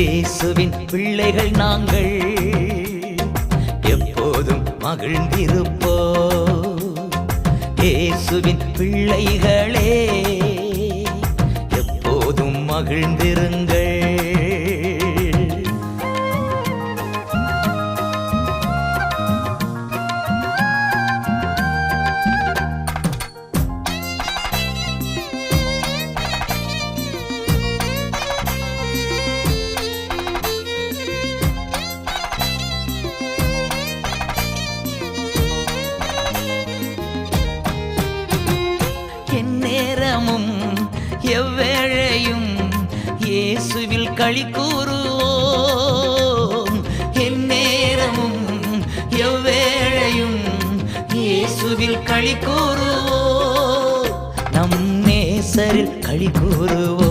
இயேசுவின் பிள்ளைகள் நாங்கள் எப்போதும் மகிழ்ந்திருப்போம். இயேசுவின் பிள்ளைகளே எப்போதும் மகிழ்ந்திருங்கள். எந்நேரமும் எவ்வேளையும் இயேசுவில் களி கூறுவோம். எந்நேரமும் எவ்வேளையும் இயேசுவில் களி கூறுவோம். நம் நேசரில் களி கூறுவோம்.